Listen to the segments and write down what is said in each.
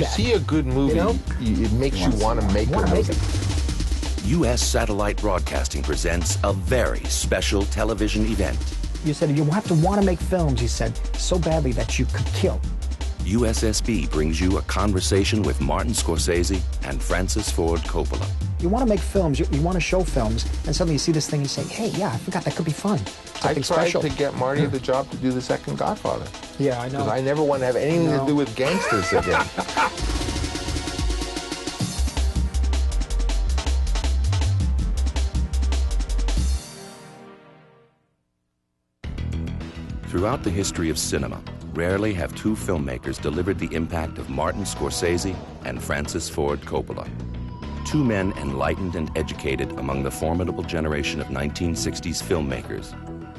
see a good movie, it makes you want to make it. U.S. Satellite Broadcasting presents a very special television event. You said you have to want to make films, he said, so badly that you could kill. USSB brings you a conversation with Martin Scorsese and Francis Ford Coppola. You want to make films, you want to show films, and suddenly you see this thing and you say, hey, yeah, I forgot that could be fun. I tried to get Marty the job to do the second Godfather. Yeah, I know. Because I never want to have anything to do with gangsters again. Throughout the history of cinema, rarely have two filmmakers delivered the impact of Martin Scorsese and Francis Ford Coppola. Two men enlightened and educated among the formidable generation of 1960s filmmakers,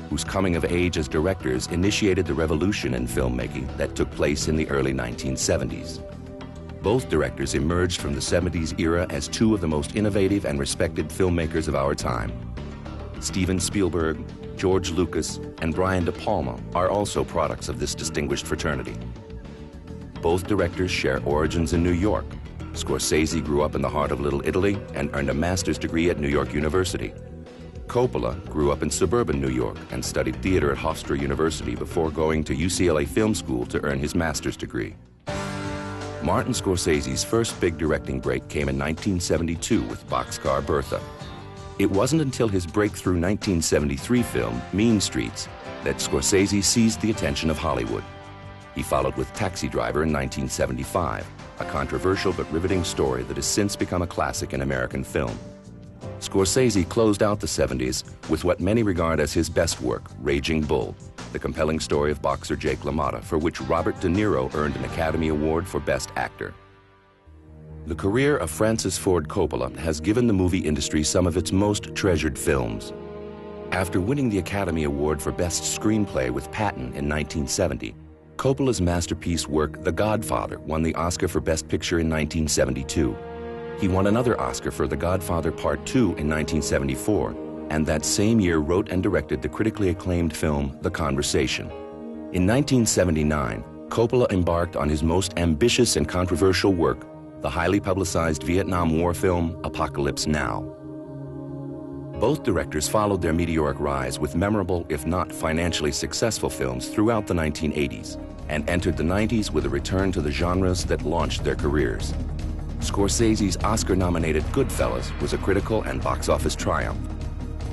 whose coming of age as directors initiated the revolution in filmmaking that took place in the early 1970s. Both directors emerged from the 70s era as two of the most innovative and respected filmmakers of our time. Steven Spielberg, George Lucas, and Brian De Palma are also products of this distinguished fraternity. Both directors share origins in New York. Scorsese grew up in the heart of Little Italy and earned a master's degree at New York University. Coppola grew up in suburban New York and studied theater at Hofstra University before going to UCLA Film School to earn his master's degree. Martin Scorsese's first big directing break came in 1972 with Boxcar Bertha. It wasn't until his breakthrough 1973 film, Mean Streets, that Scorsese seized the attention of Hollywood. He followed with Taxi Driver in 1975, a controversial but riveting story that has since become a classic in American film. Scorsese closed out the 70s with what many regard as his best work, Raging Bull, the compelling story of boxer Jake LaMotta, for which Robert De Niro earned an Academy Award for Best Actor. The career of Francis Ford Coppola has given the movie industry some of its most treasured films. After winning the Academy Award for Best Screenplay with Patton in 1970, Coppola's masterpiece work, The Godfather, won the Oscar for Best Picture in 1972. He won another Oscar for The Godfather Part II in 1974, and that same year wrote and directed the critically acclaimed film, The Conversation. In 1979, Coppola embarked on his most ambitious and controversial work, the highly publicized Vietnam War film, Apocalypse Now. Both directors followed their meteoric rise with memorable, if not financially successful films throughout the 1980s, and entered the 90s with a return to the genres that launched their careers. Scorsese's Oscar-nominated Goodfellas was a critical and box office triumph,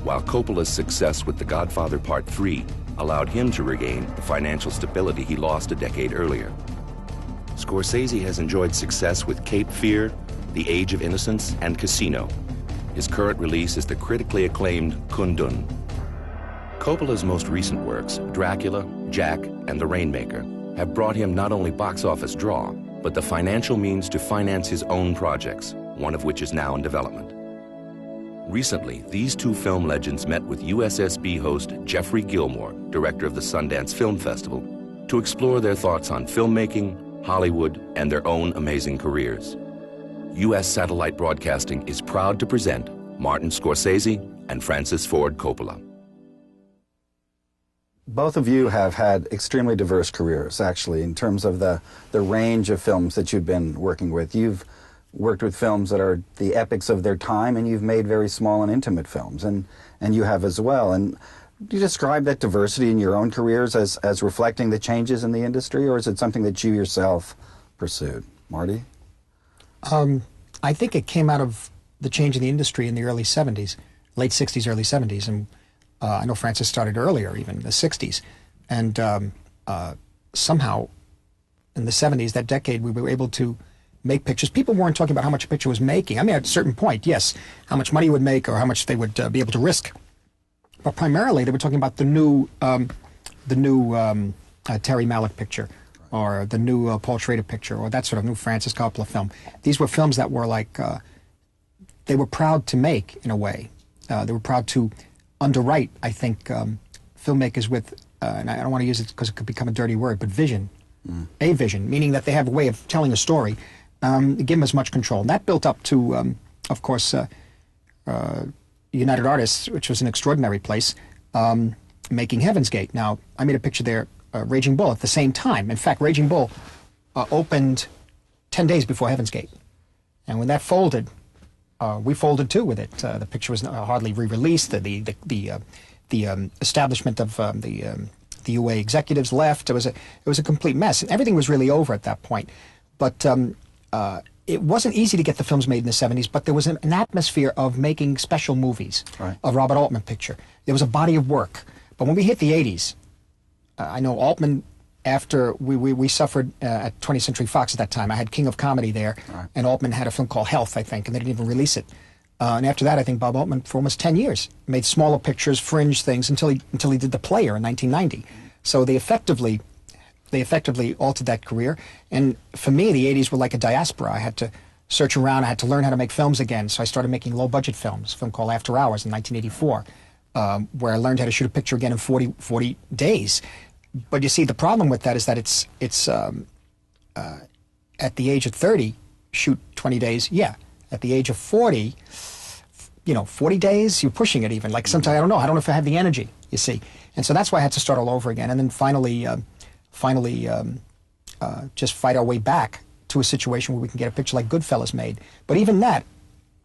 while Coppola's success with The Godfather Part III allowed him to regain the financial stability he lost a decade earlier. Scorsese has enjoyed success with Cape Fear, The Age of Innocence, and Casino. His current release is the critically acclaimed Kundun. Coppola's most recent works, Dracula, Jack, and The Rainmaker, have brought him not only box office draw, but the financial means to finance his own projects, one of which is now in development. Recently, these two film legends met with USSB host Geoffrey Gilmore, director of the Sundance Film Festival, to explore their thoughts on filmmaking, Hollywood, and their own amazing careers. U.S. Satellite Broadcasting is proud to present Martin Scorsese and Francis Ford Coppola. Both of you have had extremely diverse careers, actually, in terms of the range of films that you've been working with. You've worked with films that are the epics of their time, and you've made very small and intimate films, and you have as well. And do you describe that diversity in your own careers as reflecting the changes in the industry, or is it something that you yourself pursued? Marty? I think it came out of the change in the industry in the early 70s, late 60s, early 70s. And I know Francis started earlier, even the 60s. And somehow in the 70s, that decade, we were able to make pictures. People weren't talking about how much a picture was making. I mean, at a certain point, yes, how much money it would make or how much they would be able to risk. But primarily, they were talking about the new Terry Malick picture, or the new Paul Schrader picture, or that sort of new Francis Coppola film. These were films that were like, they were proud to make, in a way. They were proud to underwrite, I think, filmmakers with, and I don't want to use it because it could become a dirty word, but vision. A vision, meaning that they have a way of telling a story, give them as much control. And that built up to, of course, United Artists, which was an extraordinary place, making Heaven's Gate. Now, I made a picture there, Raging Bull, at the same time. In fact, Raging Bull opened 10 days before Heaven's Gate. And when that folded, we folded too with it. The picture was hardly re-released. The establishment of the UA executives left. It was a complete mess. Everything was really over at that point. But it wasn't easy to get the films made in the 70s, but there was an atmosphere of making special movies, right. A Robert Altman picture. There was a body of work. But when we hit the 80s, I know Altman, after we suffered at 20th Century Fox at that time, I had King of Comedy there, right. And Altman had a film called Health, I think, and they didn't even release it. And after that, I think Bob Altman, for almost 10 years, made smaller pictures, fringe things, until he did The Player in 1990. So they effectively altered that career. And for me, the 80s were like a diaspora. I had to search around. I had to learn how to make films again. So I started making low-budget films, a film called After Hours in 1984, where I learned how to shoot a picture again in 40 days. But you see, the problem with that is that it's at the age of 30, shoot 20 days, yeah. At the age of 40, 40 days, you're pushing it even. Like sometimes, I don't know if I have the energy, you see. And so that's why I had to start all over again. And then finally just fight our way back to a situation where we can get a picture like Goodfellas made. But even that,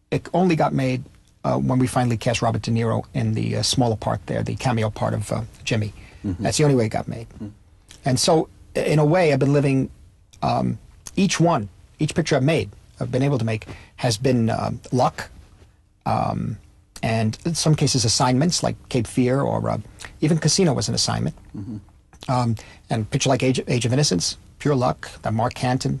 it only got made when we finally cast Robert De Niro in the smaller part there, the cameo part of Jimmy. Mm-hmm. That's the only way it got made. Mm-hmm. And so, in a way, I've been living, each picture I've made, I've been able to make, has been luck, and in some cases assignments, like Cape Fear, or even Casino was an assignment. Mm-hmm. And a picture like Age of Innocence, pure luck, that Mark Canton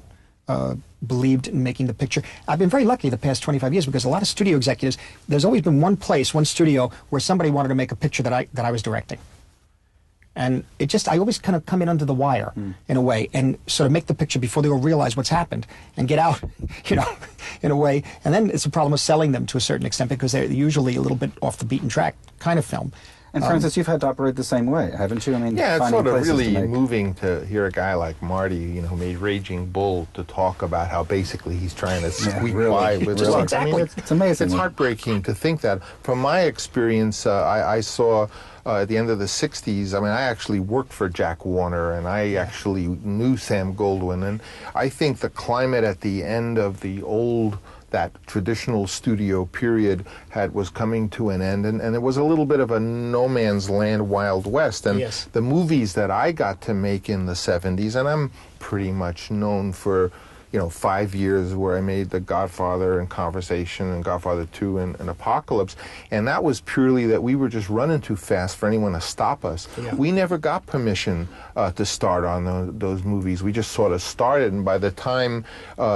believed in making the picture. I've been very lucky the past 25 years because a lot of studio executives, there's always been one studio where somebody wanted to make a picture that I was directing. And I always kind of come in under the wire in a way and sort of make the picture before they all realize what's happened and get out, in a way. And then it's a problem of selling them to a certain extent because they're usually a little bit off the beaten track kind of film. And Francis, you've had to operate the same way, haven't you? I mean, yeah, it's sort of really moving to hear a guy like Marty, who made Raging Bull, to talk about how basically he's trying to squeak by with luck. Exactly. I mean, it's amazing. It's heartbreaking to think that. From my experience, I saw at the end of the 60s, I mean, I actually worked for Jack Warner, and I actually knew Sam Goldwyn, and I think the climate at the end of that traditional studio period was coming to an end, and it was a little bit of a no man's land, Wild West. And yes. The movies that I got to make in the 70s, and I'm pretty much known for 5 years where I made The Godfather and Conversation and Godfather 2 and Apocalypse, and that was purely that we were just running too fast for anyone to stop us. Yeah. We never got permission to start on those movies. We just sort of started, and by the time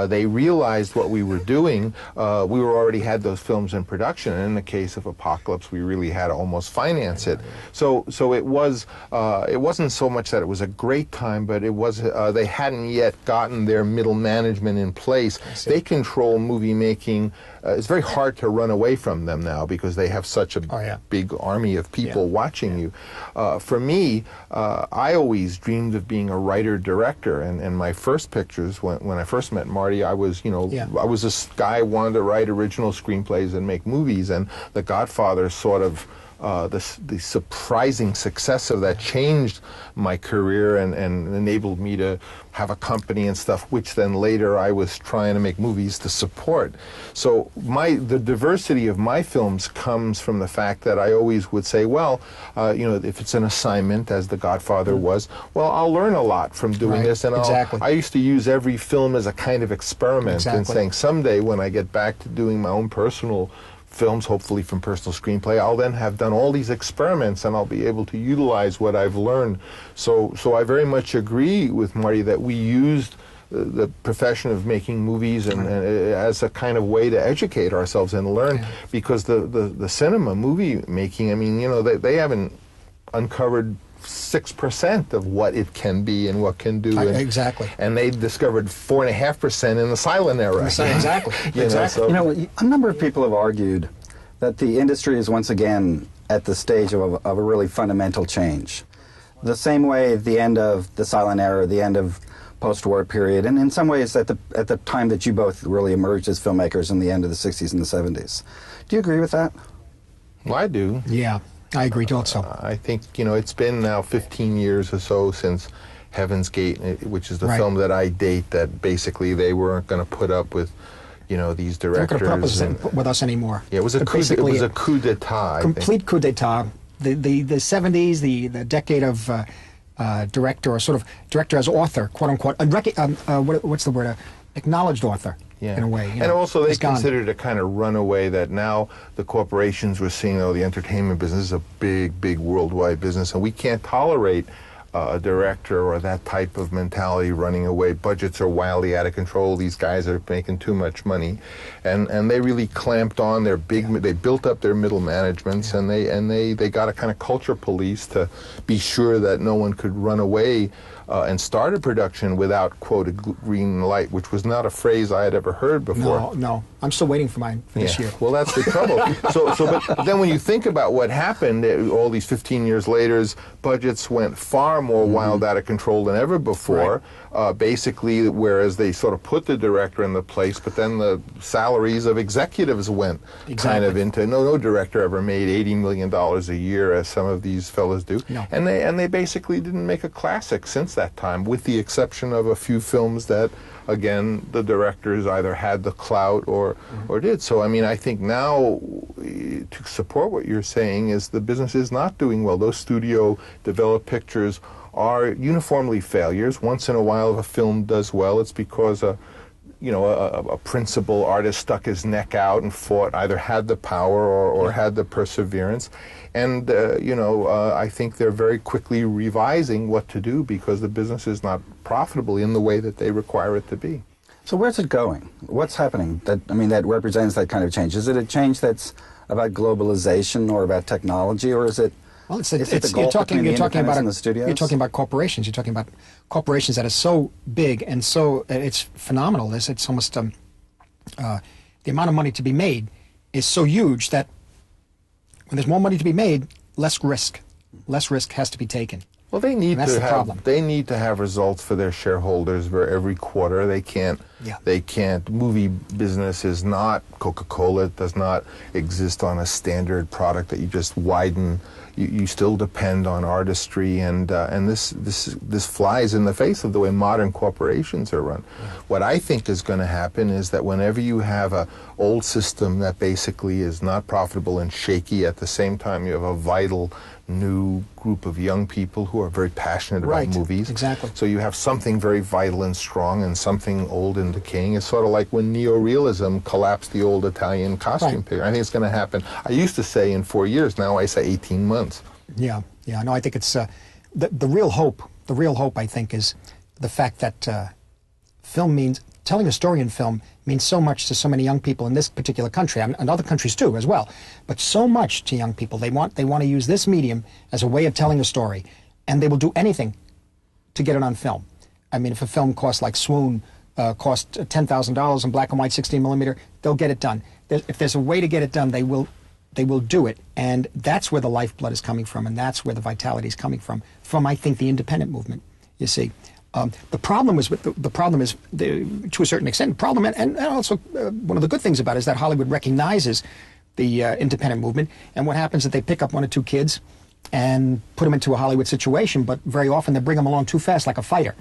they realized what we were doing, we already had those films in production, and in the case of Apocalypse, we really had to almost finance it. So it wasn't so much that it was a great time, but it was they hadn't yet gotten their middle management in place. They control movie making. It's very hard to run away from them now because they have such a big army of people watching you. For me, I always dreamed of being a writer-director, and my first pictures, when I first met Marty, I was this guy who wanted to write original screenplays and make movies, and The Godfather sort of the surprising success of that changed my career and enabled me to have a company and stuff, which then later I was trying to make movies to support. So the diversity of my films comes from the fact that I always would say, well, if it's an assignment, as The Godfather was, well, I'll learn a lot from doing this, and I used to use every film as a kind of experiment and saying, someday when I get back to doing my own personal films, hopefully from personal screenplay, I'll then have done all these experiments and I'll be able to utilize what I've learned. So I very much agree with Marty that we used the profession of making movies and as a kind of way to educate ourselves and learn, because the cinema movie making, I mean, they haven't uncovered 6% of what it can be and what can do. Exactly. And they discovered 4.5% in the silent era. Exactly. A number of people have argued that the industry is once again at the stage of a really fundamental change. The same way at the end of the silent era, the end of post-war period, and in some ways at the time that you both really emerged as filmmakers in the end of the 60s and the 70s. Do you agree with that? Well, I do. Yeah. I agree also. I think, it's been now 15 years or so since Heaven's Gate, which is the Right. film that I date, that basically they weren't going to put up with, these They're not going directors. to put up with us anymore. Yeah, it was a coup d'etat. I think. Complete coup d'etat. The 70s, the decade of director, or sort of director as author, quote unquote. What's the word? Acknowledged author. Yeah. In a way. And also they is gone. considered a kind of runaway that now the corporations were seeing, the entertainment business is a big, big worldwide business, and we can't tolerate a director or that type of mentality running away. Budgets are wildly out of control. These guys are making too much money, and they really clamped on their big. Yeah. They built up their middle managements, yeah. and they got a kind of culture police to be sure that no one could run away and start a production without, quote, a green light, which was not a phrase I had ever heard before. No. I'm still waiting for mine for this year. Well, that's the trouble. But then when you think about what happened, all these 15 years later, budgets went far more wild out of control than ever before. Right. Basically, whereas they sort of put the director in the place, but then the salaries of executives went kind of into, no director ever made $80 million a year, as some of these fellas do. No. And they basically didn't make a classic since that time, with the exception of a few films that, again, the directors either had the clout or did. So, I mean, I think now, to support what you're saying, is the business is not doing well. Those studio-developed pictures are uniformly failures. Once in a while, if a film does well, it's because a principal artist stuck his neck out and fought, either had the power or had the perseverance. And, I think they're very quickly revising what to do because the business is not profitable in the way that they require it to be. So where's it going? What's happening that represents that kind of change? Is it a change that's about globalization or about technology, or is it? Well, you're talking about corporations. You're talking about corporations that are so big and so it's phenomenal. It's almost the amount of money to be made is so huge that when there's more money to be made, less risk has to be taken. Well, they need to have results for their shareholders for every quarter. They can't. Movie business is not Coca-Cola. It does not exist on a standard product that you just widen. You still depend on artistry, and this flies in the face of the way modern corporations are run. Yeah. What I think is going to happen is that whenever you have a old system that basically is not profitable and shaky, at the same time you have a vital new group of young people who are very passionate about movies. Exactly. So you have something very vital and strong and something old and decaying. It's sort of like when neorealism collapsed the old Italian costume picture. I think it's going to happen. I used to say in 4 years. Now I say 18 months. Yeah. No, I think it's the real hope. The real hope, I think, is the fact that telling a story in film means so much to so many young people in this particular country, and other countries too as well, but so much to young people. They want to use this medium as a way of telling a story, and they will do anything to get it on film. I mean, if a film costs like Swoon, cost $10,000 in black and white 16 millimeter, they'll get it done. If there's a way to get it done, they will do it, and that's where the lifeblood is coming from, and that's where the vitality is coming from, I think, the independent movement, you see. The problem is, to a certain extent, the problem, and also one of the good things about it is that Hollywood recognizes the independent movement, and what happens is they pick up one or two kids and put them into a Hollywood situation, but very often they bring them along too fast, like a fighter.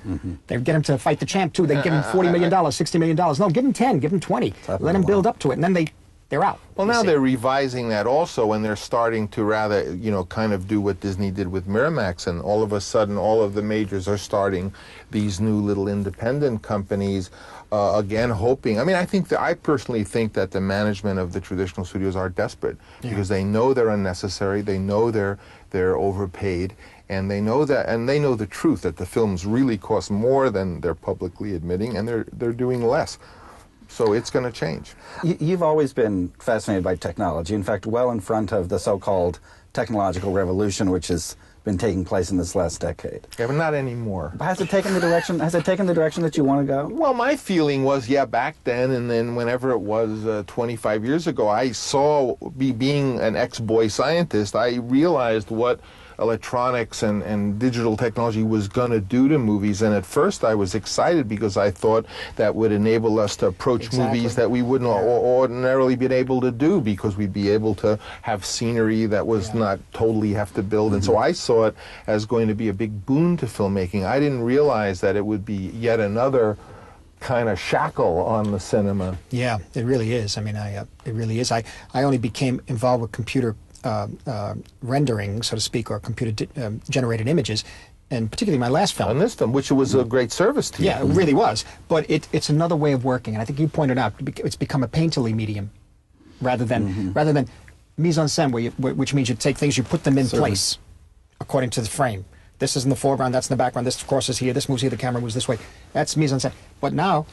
They get them to fight the champ, too. They give them $40 million, $60 million. No, give them 10, give them 20. Let them build up to it, and then they're out. Well, now they're revising that also, and they're starting to rather, kind of do what Disney did with Miramax, and all of a sudden all of the majors are starting these new little independent companies, again, hoping. I mean, I personally think that the management of the traditional studios are desperate because they know they're unnecessary, they know they're overpaid, and they know the truth that the films really cost more than they're publicly admitting, and they're doing less. So it's going to change. You've always been fascinated by technology. In fact, well in front of the so-called technological revolution, which has been taking place in this last decade. Yeah, but not anymore. Has it taken the direction that you want to go? Well, my feeling was, back then, and then whenever it was 25 years ago, I saw, being an ex-boy scientist, I realized what electronics and digital technology was going to do to movies. And at first I was excited because I thought that would enable us to approach movies that we wouldn't ordinarily been able to do, because we'd be able to have scenery that was not totally have to build. And so I saw it as going to be a big boon to filmmaking. I didn't realize that it would be yet another kind of shackle on the cinema. Yeah, it really is. I mean, it really is. I only became involved with computer rendering, so to speak, or computer generated images, and particularly my last film. On this film, which was a great service to you. Yeah, it really was. But it's another way of working, and I think you pointed out it's become a painterly medium rather than mise en scène, which means you take things, you put them in place according to the frame. This is in the foreground, that's in the background, this of course is here, this moves here, the camera moves this way. That's mise en scène. But now,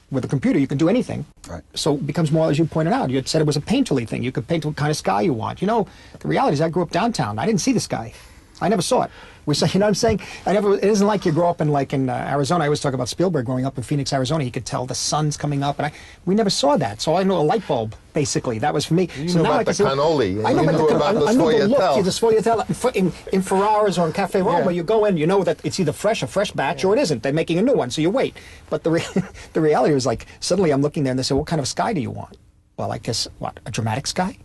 with a computer, you can do anything. Right. So it becomes more, as you pointed out, you said it was a painterly thing. You could paint what kind of sky you want. You know, the reality is I grew up downtown. I didn't see the sky. I never saw it. We say, you know what I'm saying? It isn't like you grow up in Arizona. I always talk about Spielberg growing up in Phoenix, Arizona. He could tell the sun's coming up, and we never saw that. So I know a light bulb, basically. That was for me. You so know now about the cannoli. I know about the Sfogliatelle. the Sfogliatelle. In Ferraris or in Cafe Roma, you go in, you know that it's either a fresh batch, or it isn't. They're making a new one, so you wait. But the reality was, like, suddenly I'm looking there and they say, what kind of sky do you want? Well, I guess, a dramatic sky?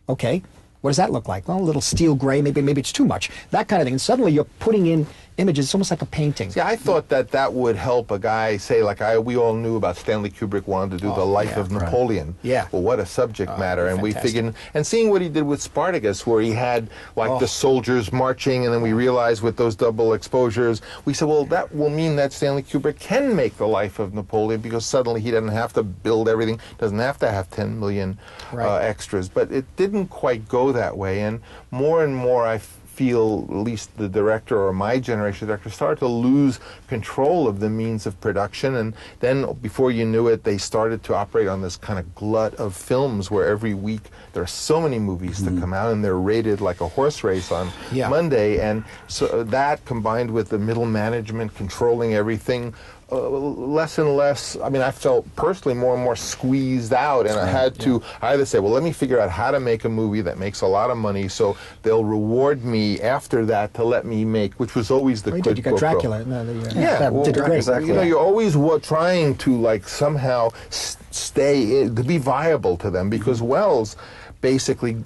Okay. What does that look like? Well, a little steel gray, maybe it's too much. That kind of thing. And suddenly you're putting in images. It's almost like a painting. See, I thought that would help a guy, say, we all knew about Stanley Kubrick wanted to do the life of Napoleon. Yeah. Well, what a subject matter. And fantastic. we figured, and seeing what he did with Spartacus, where he had, the soldiers marching, and then we realized with those double exposures, we said, well, that will mean that Stanley Kubrick can make the life of Napoleon, because suddenly he doesn't have to build everything, doesn't have to have 10 million extras. But it didn't quite go that way. And more I feel, at least the director or my generation director, started to lose control of the means of production, and then before you knew it, they started to operate on this kind of glut of films where every week there are so many movies that come out, and they're rated like a horse race on Monday. And so that, combined with the middle management controlling everything, less and less, I felt personally more and more squeezed out, and I had to either say, well, let me figure out how to make a movie that makes a lot of money, so they'll reward me after that to let me make, which was always the quid You pro got quo. Dracula. That did great. Exactly. You know, you're always trying to somehow stay in, to be viable to them, because Wells basically,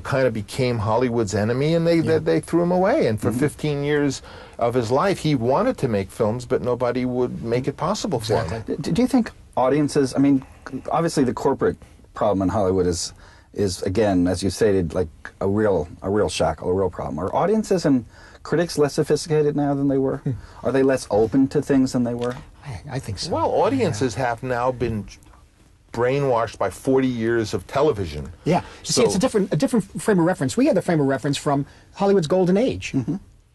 kind of became Hollywood's enemy, and they threw him away. And for 15 years of his life, he wanted to make films, but nobody would make it possible for him. Do you think audiences, obviously the corporate problem in Hollywood is again, as you stated, like a real shackle, a real problem. Are audiences and critics less sophisticated now than they were? Are they less open to things than they were? I think so. Well, audiences have now been brainwashed by 40 years of television. Yeah. See, it's a different frame of reference. We had the frame of reference from Hollywood's golden age.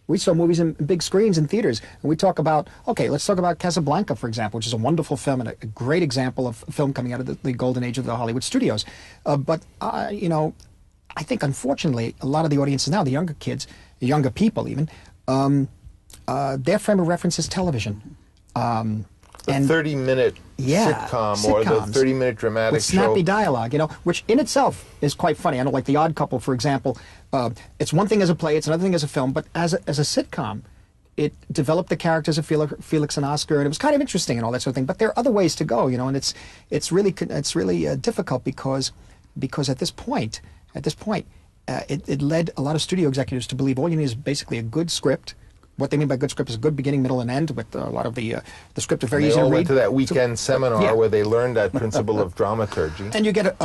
We saw movies in big screens in theaters, and we talk about, let's talk about Casablanca, for example, which is a wonderful film and a great example of film coming out of the golden age of the Hollywood studios. But I think, unfortunately, a lot of the audiences now, the younger kids, the younger people even, their frame of reference is television. The 30-minute sitcom or the 30-minute dramatic with snappy show. Dialogue, which in itself is quite funny. I know, like The Odd Couple, for example. It's one thing as a play, it's another thing as a film, but as a sitcom, it developed the characters of Felix and Oscar, and it was kind of interesting and all that sort of thing. But there are other ways to go, and it's really difficult because at this point, it led a lot of studio executives to believe all you need is basically a good script. What they mean by good script is a good beginning, middle, and end, with a lot of the script is very easy to read. They all went to that weekend seminar where they learned that principle of dramaturgy. And you get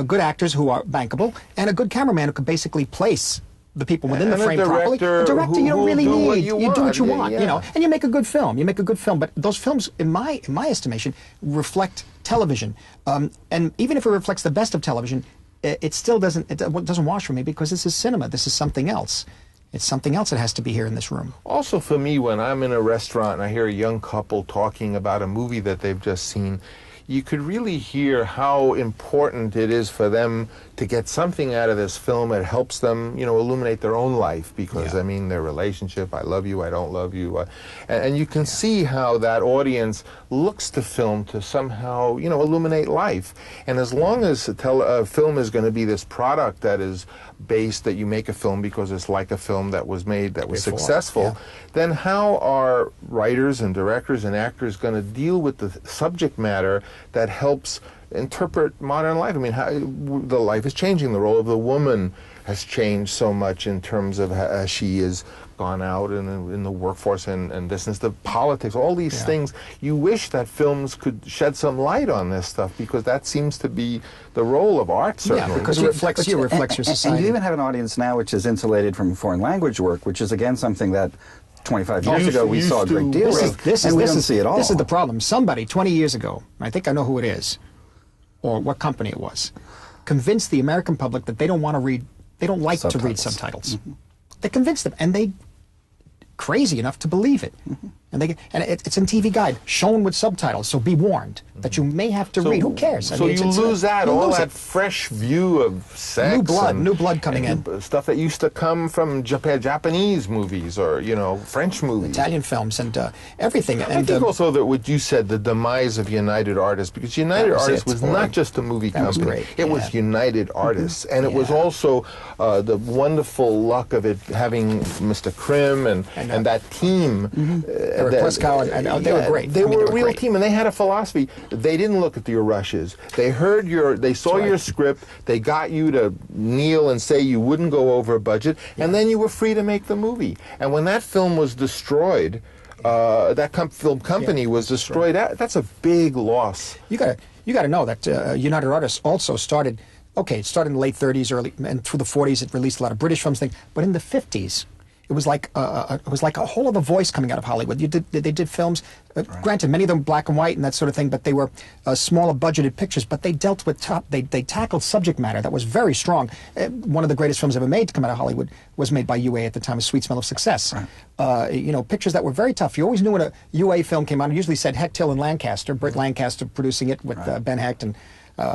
good actors who are bankable, and a good cameraman who can basically place the people within the frame properly. A director you don't really need. You do what you want, and you make a good film. But those films, in my estimation, reflect television. And even if it reflects the best of television, it still doesn't wash for me, because this is cinema. This is something else. It's something else that has to be here in this room. Also, for me, when I'm in a restaurant and I hear a young couple talking about a movie that they've just seen, you could really hear how important it is for them to get something out of this film that helps them, illuminate their own life. Because, I mean, their relationship, I love you, I don't love you. And you can see how that audience looks to film to somehow, illuminate life. And as long as a film is going to be this product that is based, that you make a film because it's like a film that was made, that was successful, then how are writers and directors and actors going to deal with the subject matter that helps interpret modern life? I mean, the life is changing. The role of the woman has changed so much in terms of how she has gone out in the workforce and business, the politics, all these things. You wish that films could shed some light on this stuff, because that seems to be the role of art, certainly. Yeah, because it reflects you, reflects your society. And you even have an audience now which is insulated from foreign language work, which is, again, something that 25 years ago we saw a great deal of, and we don't see it all. This is the problem. Somebody, 20 years ago, I think I know who it is, or what company it was, convinced the American public that they don't want to read, they don't like to read subtitles. They convinced them, and they crazy enough to believe it. And it's in TV Guide, shown with subtitles, so be warned that you may have to read. Who cares? So you lose that fresh view of sex. New blood coming in. Stuff that used to come from Japanese movies or, French movies. Italian films and everything. I think also that what you said, the demise of United Artists, because United Artists was not just a movie company. It was United Artists. And it was also the wonderful luck of it having Mr. Krim and that team. Pleskow, and they were great. They were a real team, and they had a philosophy. They didn't look at your rushes. They saw your script. They got you to kneel and say you wouldn't go over a budget, and then you were free to make the movie. And when that film was destroyed, that film company was destroyed. That's a big loss. You got to know that United Artists also started. Okay, it started in the late 30s, early, and through the 40s, it released a lot of British films. But in the 50s. It was like a whole other voice coming out of Hollywood. They did films, granted, many of them black and white and that sort of thing, but they were smaller budgeted pictures. But they dealt with they tackled subject matter that was very strong. One of the greatest films ever made to come out of Hollywood was made by UA at the time, A Sweet Smell of Success. Pictures that were very tough. You always knew when a UA film came out. It usually said Hecht, Hill, and Lancaster. Burt Lancaster producing it with Ben Hecht and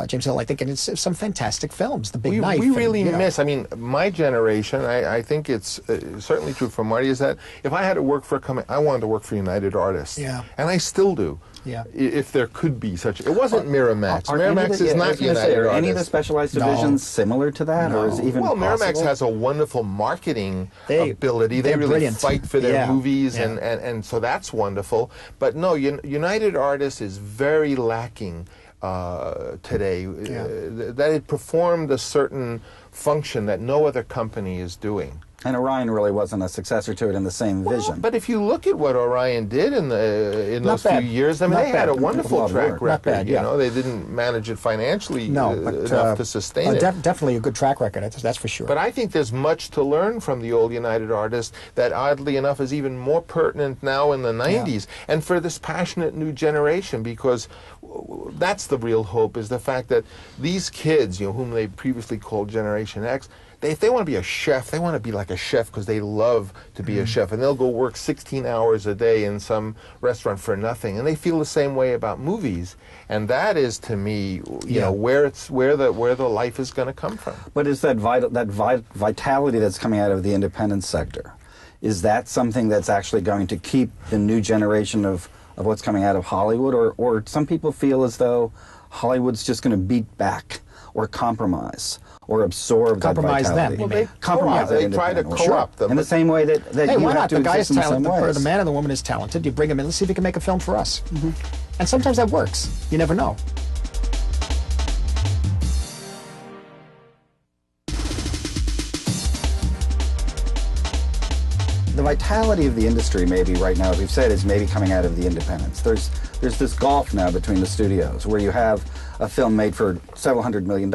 James Hill, I think, and it's some fantastic films. The Big Knife. We really miss. I mean, my generation. I think it's certainly true for Marty. Is that if I had to work for a company, I wanted to work for United Artists. Yeah. And I still do. Yeah. If there could be such, it wasn't Miramax. Miramax is not United Artists. Are any of the specialized divisions similar to that, or is it even possible? Miramax has a wonderful marketing ability. They really brilliant. Fight for their movies, and so that's wonderful. But no, United Artists is very lacking today. That it performed a certain function that no other company is doing. And Orion really wasn't a successor to it in the same vision. But if you look at what Orion did in those few years, I mean, they had a wonderful track record. Not bad, you know, they didn't manage it financially enough to sustain it. Definitely a good track record, that's for sure. But I think there's much to learn from the old United Artists that, oddly enough, is even more pertinent now in the 90s, and for this passionate new generation, because that's the real hope, is the fact that these kids, whom they previously called Generation X, if they want to be a chef, they want to be like a chef because they love to be a chef, and they'll go work 16 hours a day in some restaurant for nothing, and they feel the same way about movies, and that is, to me, where the life is going to come from. But is that vitality that's coming out of the independent sector? Is that something that's actually going to keep the new generation of what's coming out of Hollywood, or some people feel as though Hollywood's just going to beat back or compromise? Or absorb compromise that vitality. them. Well, they try to co-opt them. In the same way that hey, you why have not? to The guy is exist in some talented. ways. The man or the woman is talented. You bring him in. Let's see if he can make a film for us. And sometimes that works. You never know. The vitality of the industry, maybe right now, as we've said, is maybe coming out of the independents. There's this gulf now between the studios where you have a film made for several $100 million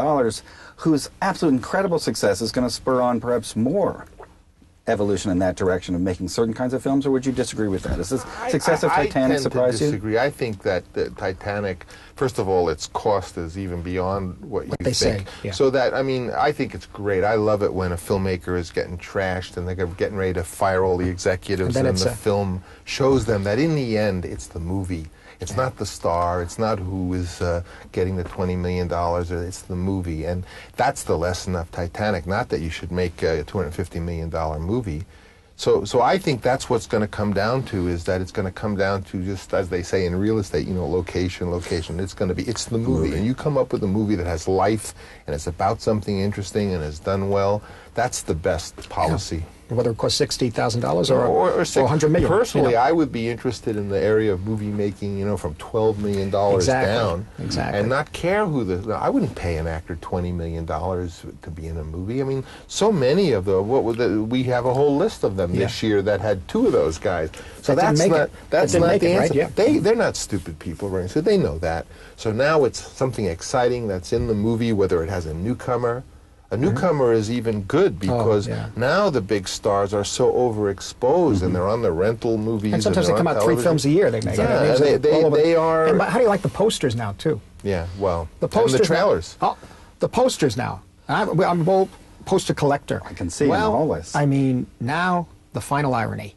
whose absolute incredible success is going to spur on perhaps more evolution in that direction of making certain kinds of films, or would you disagree with that? Is this success of Titanic surprise you? I disagree. I think that the Titanic, first of all, its cost is even beyond what you think. Say, yeah. So that, I mean, I think it's great. I love it when a filmmaker is getting trashed and they're getting ready to fire all the executives, and the film shows them that in the end, it's the movie. It's not the star. It's not who is getting the $20 million. It's the movie. And that's the lesson of Titanic. Not that you should make a $250 million movie. So I think that's what's going to come down to, is that it's going to come down to, just as they say in real estate, location. It's the movie. And you come up with a movie that has life and it's about something interesting and is done well. That's the best policy. Yeah. Whether it costs $60,000 or $100 million. Personally, I would be interested in the area of movie making, from $12 million down. Exactly. And not care who I wouldn't pay an actor $20 million to be in a movie. I mean, so many of we have a whole list of them this year that had 2 of those guys. So that's not the answer. Right? Yeah. They're not stupid people, right? So they know that. So now it's something exciting that's in the movie, whether it has a newcomer. A newcomer is even good because now the big stars are so overexposed and they're on the rental movies. And sometimes they come out 3 films a year. They make. Yeah, they are. And how do you like the posters now too? Yeah, well, the posters, and the trailers. Now, the posters now. I'm a old poster collector. I can see them always. I mean, now the final irony.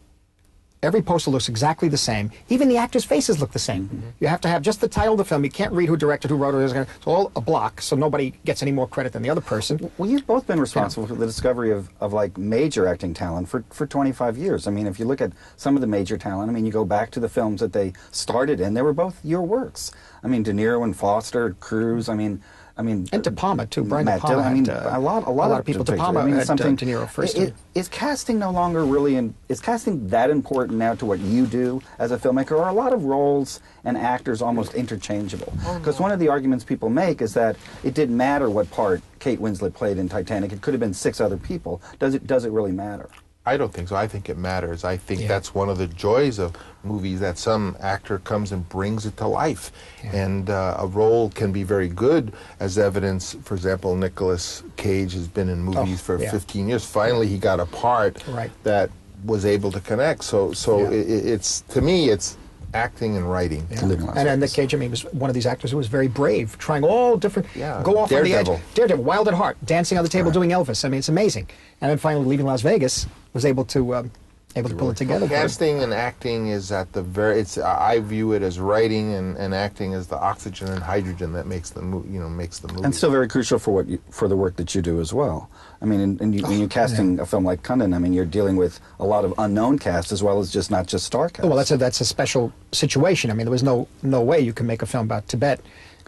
Every poster looks exactly the same. Even the actors' faces look the same. You have to have just the title of the film. You can't read who directed, who wrote it. It's all a block, so nobody gets any more credit than the other person. Well, you've both been responsible for the discovery of like major acting talent for 25 years. I mean, if you look at some of the major talent, I mean, you go back to the films that they started in, they were both your works. I mean, De Niro and Foster, Cruise, I mean, and De Palma too. Brian De Matt Palma. Dillon, a lot of people. De Palma had De Niro first. Is casting no longer really? Is casting that important now to what you do as a filmmaker? Or are a lot of roles and actors almost interchangeable? Because one of the arguments people make is that it didn't matter what part Kate Winslet played in Titanic. It could have been 6 other people. Does it really matter? I don't think so. I think it matters. I think that's one of the joys of movies, that some actor comes and brings it to life. And a role can be very good, as evidence. For example, Nicolas Cage has been in movies for 15 years. Finally, he got a part that was able to connect. So it's, to me, it's acting and writing. And Nick Cage, I mean, was one of these actors who was very brave, trying all different, go off on the edge. Daredevil, Wild at Heart, dancing on the table, doing Elvis. I mean, it's amazing. And then finally, leaving Las Vegas, was able to pull it together. Casting and acting is at the very. I view it as writing and acting as the oxygen and hydrogen that makes the movie. And still very crucial for the work that you do as well. I mean, when you're casting a film like Kundun, I mean, you're dealing with a lot of unknown cast as well as not just star cast. Well, that's a special situation. I mean, there was no way you can make a film about Tibet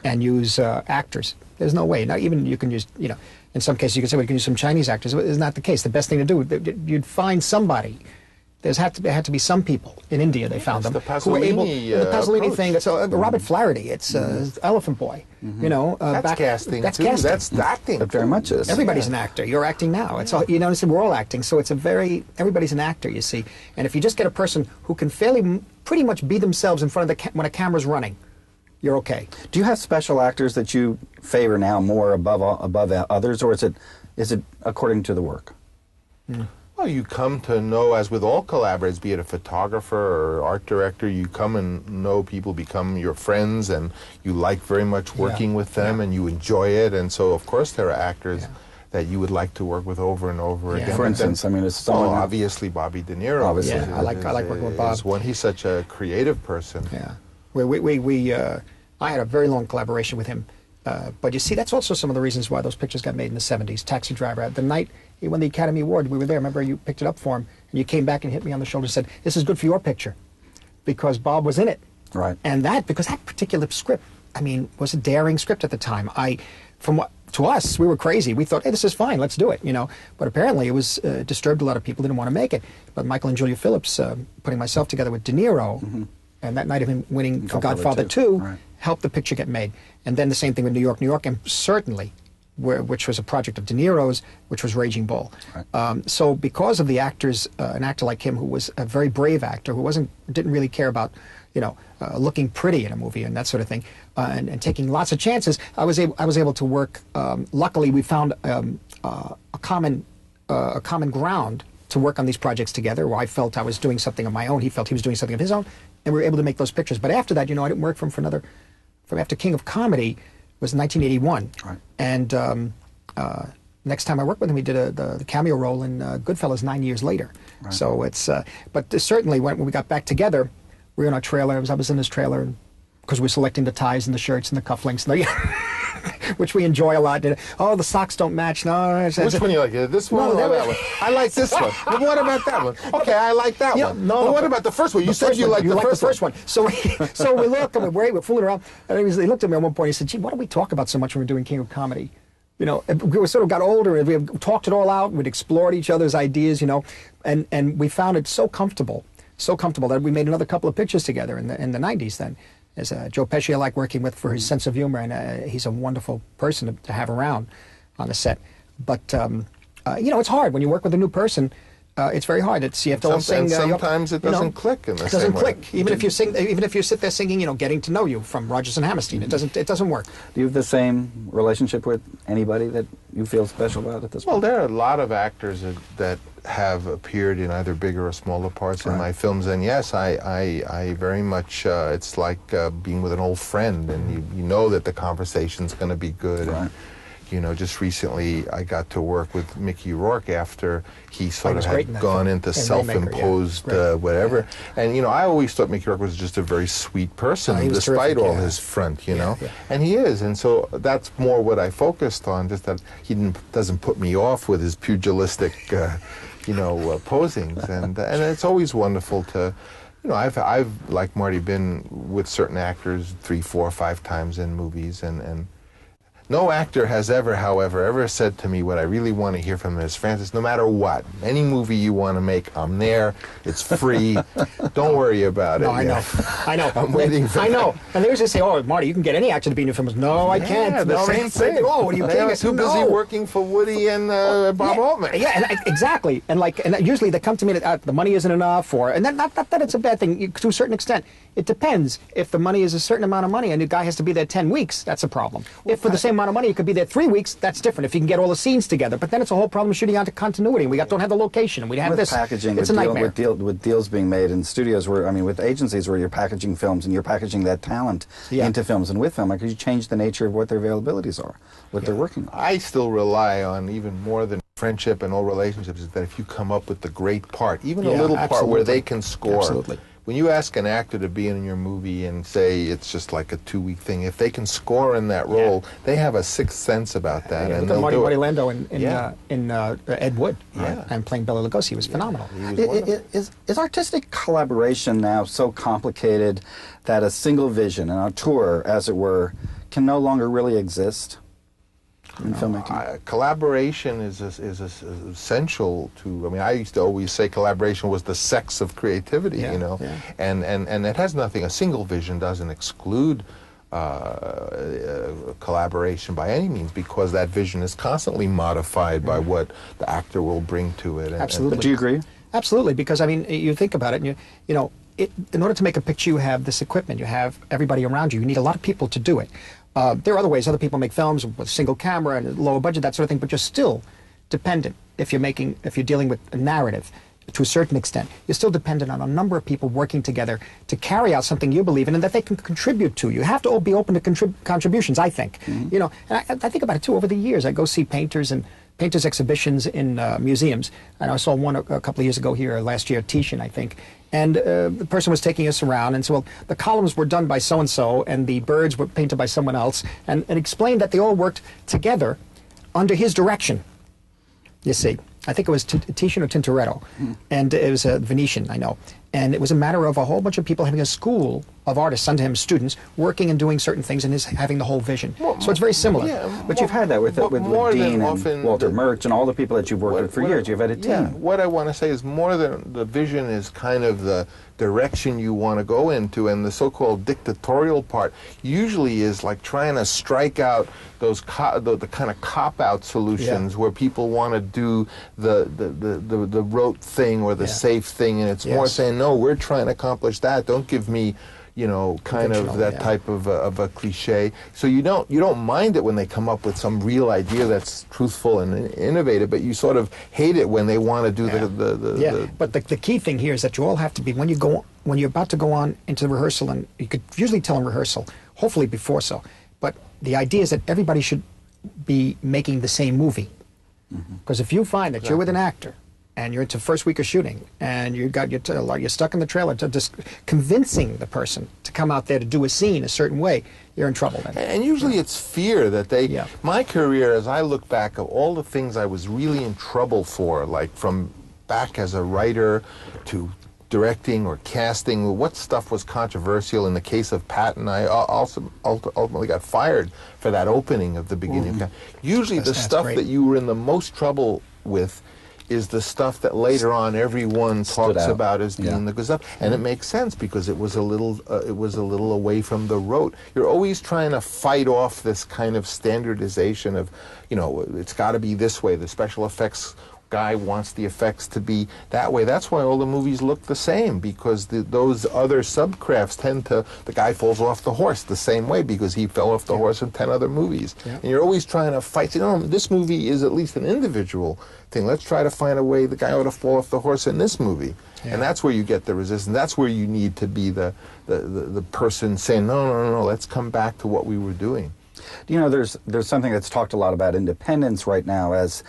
and use actors. There's no way. Now, even you can use, in some cases you can say, well, you can use some Chinese actors. It's not the case. The best thing to do, you'd find somebody. There had to be some people in India. They found them the who were able. The Pasolini approach. thing. It's Robert Flaherty. It's Elephant Boy. That's casting. That's too. casting. That's acting. It very much is. Everybody's an actor. You're acting now. It's all, we're all acting. So it's everybody's an actor. You see, and if you just get a person who can pretty much be themselves in front of when a camera's running, you're okay. Do you have special actors that you favor now more above others, or is it according to the work? Well, you come to know, as with all collaborators, be it a photographer or art director, you come and know people, become your friends, and you like very much working with them, and you enjoy it. And so, of course, there are actors that you would like to work with over and over again. For instance, I mean, it's someone obviously Bobby De Niro. Obviously, I like working with Bob. He's such a creative person. Yeah, I had a very long collaboration with him. But you see, that's also some of the reasons why those pictures got made in the 70s. Taxi Driver. The night he won the Academy Award, we were there. Remember, you picked it up for him, and you came back and hit me on the shoulder and said, "This is good for your picture," because Bob was in it. Right. And because that particular script, I mean, was a daring script at the time. To us, we were crazy. We thought, hey, this is fine, let's do it, But apparently it was disturbed a lot of people, didn't want to make it. But Michael and Julia Phillips, putting myself together with De Niro, and that night of him winning for Godfather 2, helped the picture get made. And then the same thing with New York, and certainly, which was a project of De Niro's, which was Raging Bull. Right. So because of the actors, an actor like him who was a very brave actor, who didn't really care about, looking pretty in a movie and that sort of thing, and taking lots of chances, I was able to work. Luckily, we found a common ground to work on these projects together, where I felt I was doing something of my own, he felt he was doing something of his own, and we were able to make those pictures. But after that, I didn't work for him from after King of Comedy was 1981. Right. And next time I worked with him, he did the cameo role in Goodfellas 9 years later. Right. So it's, but certainly when we got back together, we were in our trailer, I was in his trailer, and because we're selecting the ties and the shirts and the cufflinks, and which we enjoy a lot. Oh, the socks don't match. No, which one you like? This one or that one? I like this one. But what about that one? Okay, I like that one. No, but what about the first one? You said you liked the first one. So we look and we're fooling around, and he looked at me at one point. He said, "Gee, why do we talk about so much when we're doing King of Comedy?" You know, we sort of got older, and we talked it all out. We'd explored each other's ideas, you know, and we found it so comfortable that we made another couple of pictures together in the 90s then. As Joe Pesci I like working with for his sense of humor, and he's a wonderful person to have around on the set. But, you know, it's hard. When you work with a new person, it's very hard. You have to all sing. Sometimes it doesn't click in the same way. It doesn't click. Even if you sing, even if you sit there singing, you know, Getting to Know You from Rodgers and Hammerstein, it doesn't work. Do you have the same relationship with anybody that you feel special about at this point? Well, there are a lot of actors that have appeared in either bigger or smaller parts in my films, and yes, I very much, it's like being with an old friend, and you know that the conversation's going to be good. Right. And, you know, just recently I got to work with Mickey Rourke after he sort of had gone into self-imposed whatever. Yeah. And, you know, I always thought Mickey Rourke was just a very sweet person, despite all his front, you know. Yeah. And he is, and so that's more what I focused on, just that he doesn't put me off with his pugilistic, you know, posings. And it's always wonderful to... You know, I've, like Marty, been with certain actors 3, 4, 5 times in movies, and no actor has ever said to me, what I really want to hear from him is, Francis, no matter what, any movie you want to make, I'm there, it's free, don't worry about it. No, I know. I'm waiting for I know. And they always say, oh, Marty, you can get any actor to be in your films. No, I can't. The same thing. Oh, what are you kidding? They're too busy working for Woody and Bob Altman. Yeah, and exactly. And usually they come to me that the money isn't enough, and not that it's a bad thing, to a certain extent. It depends. If the money is a certain amount of money and the guy has to be there 10 weeks, that's a problem. If for the same amount of money, it could be there 3 weeks, that's different. If you can get all the scenes together. But then it's a whole problem shooting out to continuity. And we don't have the location, and we have this. Packaging, it's a nightmare. With deals being made in studios where, I mean, with agencies where you're packaging films and you're packaging that talent into films, and with filmmakers, you change the nature of what their availabilities are, what they're working on. I still rely on, even more than friendship and all relationships, is that if you come up with the great part, even a little part where they can score. Absolutely. When you ask an actor to be in your movie and say it's just like a 2-week thing, if they can score in that role, they have a sixth sense about that, and they'll Marty do it. Lando in Ed Wood, and playing Bela Lugosi was phenomenal. Is artistic collaboration now so complicated that a single vision, an auteur, as it were, can no longer really exist in filmmaking? Collaboration is essential to. I mean, I used to always say collaboration was the sex of creativity. You know, and it has nothing. A single vision doesn't exclude collaboration by any means, because that vision is constantly modified by what the actor will bring to it. Absolutely. Do you agree? Absolutely, because I mean, you think about it, and you know, in order to make a picture, you have this equipment, you have everybody around you. You need a lot of people to do it. There are other ways. Other people make films with single camera and lower budget, that sort of thing, but you're still dependent. If you're dealing with a narrative, to a certain extent, you're still dependent on a number of people working together to carry out something you believe in and that they can contribute to. You have to all be open to contributions, I think. You know, and I think about it too. Over the years, I go see painters exhibitions in museums, and I saw one a couple of years ago here, last year, Titian, I think. And the person was taking us around and said, well, the columns were done by so-and-so, and the birds were painted by someone else, and explained that they all worked together under his direction, you see. I think it was Titian or Tintoretto, and it was a Venetian, I know. And it was a matter of a whole bunch of people having a school of artists under him, students, working and doing certain things, and having the whole vision. So it's very similar. But you've had that with Dean and Walter Murch and all the people that you've worked with for years. You've had a team. Yeah, what I want to say is more than the vision is kind of the direction you want to go into, and the so-called dictatorial part usually is like trying to strike out those the kind of cop-out solutions where people want to do the rote thing or the safe thing, and it's more saying, no, we're trying to accomplish that. Don't give me, you know, kind of that type of a cliche. So you don't mind it when they come up with some real idea that's truthful and innovative, but you sort of hate it when they want to do But the key thing here is that you all have to be, when you're about to go on into the rehearsal, and you could usually tell in rehearsal, hopefully before so, but the idea is that everybody should be making the same movie. Because if you find that you're with an actor and you're into first week of shooting, and you're stuck in the trailer, to just convincing the person to come out there to do a scene a certain way, you're in trouble then. And usually it's fear that they... Yeah. My career, as I look back at all the things I was really in trouble for, like from back as a writer to directing or casting, what stuff was controversial. In the case of Patton, I also ultimately got fired for that opening of the beginning. Usually the stuff that you were in the most trouble with is the stuff that later on everyone talks about as being the good stuff, and it makes sense because it was a little away from the rote. You're always trying to fight off this kind of standardization of, you know, it's got to be this way. The special effects guy wants the effects to be that way. That's why all the movies look the same, because those other subcrafts tend to, the guy falls off the horse the same way because he fell off the horse in 10 other movies. And you're always trying to fight, you know, this movie is at least an individual thing. Let's try to find a way the guy ought to fall off the horse in this movie. And that's where you get the resistance. That's where you need to be the person saying, no, let's come back to what we were doing. You know, there's something that's talked a lot about independence right now as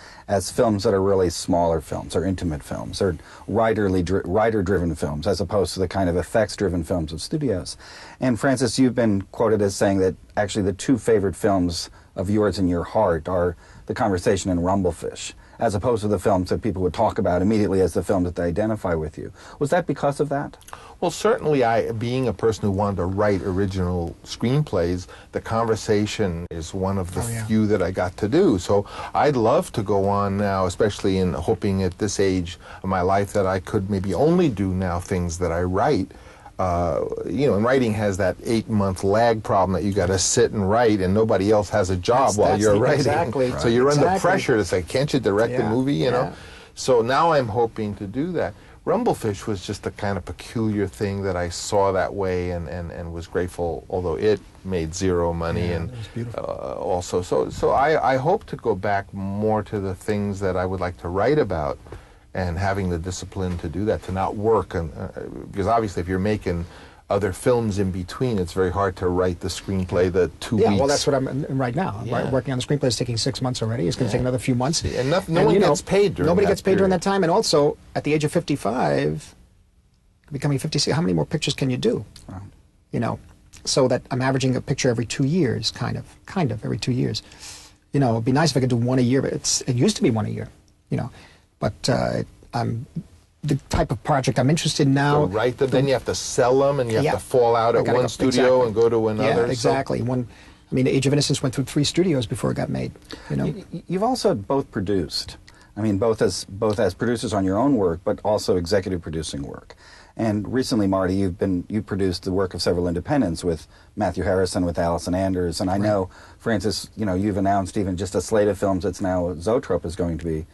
films that are really smaller films or intimate films or writer-driven films as opposed to the kind of effects-driven films of studios. And Francis, you've been quoted as saying that actually the two favorite films of yours in your heart are The Conversation and Rumblefish, as opposed to the films that people would talk about immediately as the films that they identify with you. Was that because of that? Well, certainly being a person who wanted to write original screenplays, The Conversation is one of the few that I got to do. So I'd love to go on now, especially in hoping at this age of my life that I could maybe only do now things that I write. You know, and writing has that 8-month lag problem that you got to sit and write, and nobody else has a job while you're writing. Exactly. So you're under pressure to say, can't you direct the movie, you know? So now I'm hoping to do that. Rumblefish was just a kind of peculiar thing that I saw that way and was grateful, although it made zero money. And also, so I hope to go back more to the things that I would like to write about, and having the discipline to do that, to not work. Because obviously if you're making other films in between, it's very hard to write the screenplay the 2 weeks. Yeah, well, that's what I'm in right now. I'm working on the screenplay. It's taking 6 months already. It's going to take another few months. And no one gets paid during Nobody that gets paid during that time. And also, at the age of 55, becoming 56, how many more pictures can you do? Wow. You know, so that I'm averaging a picture every 2 years, kind of every 2 years. You know, it'd be nice if I could do one a year, but it used to be one a year, you know. But I'm the type of project I'm interested in now. So write them, then you have to sell them, and you have to fall out at one studio and go to another. Yeah, exactly. I mean, Age of Innocence went through 3 studios before it got made. You know, you've also both produced. I mean, both as producers on your own work, but also executive producing work. And recently, Marty, you've produced the work of several independents with Matthew Harrison, with Allison Anders, and I know, Francis, you know, you've announced even just a slate of films that's now Zoetrope is going to be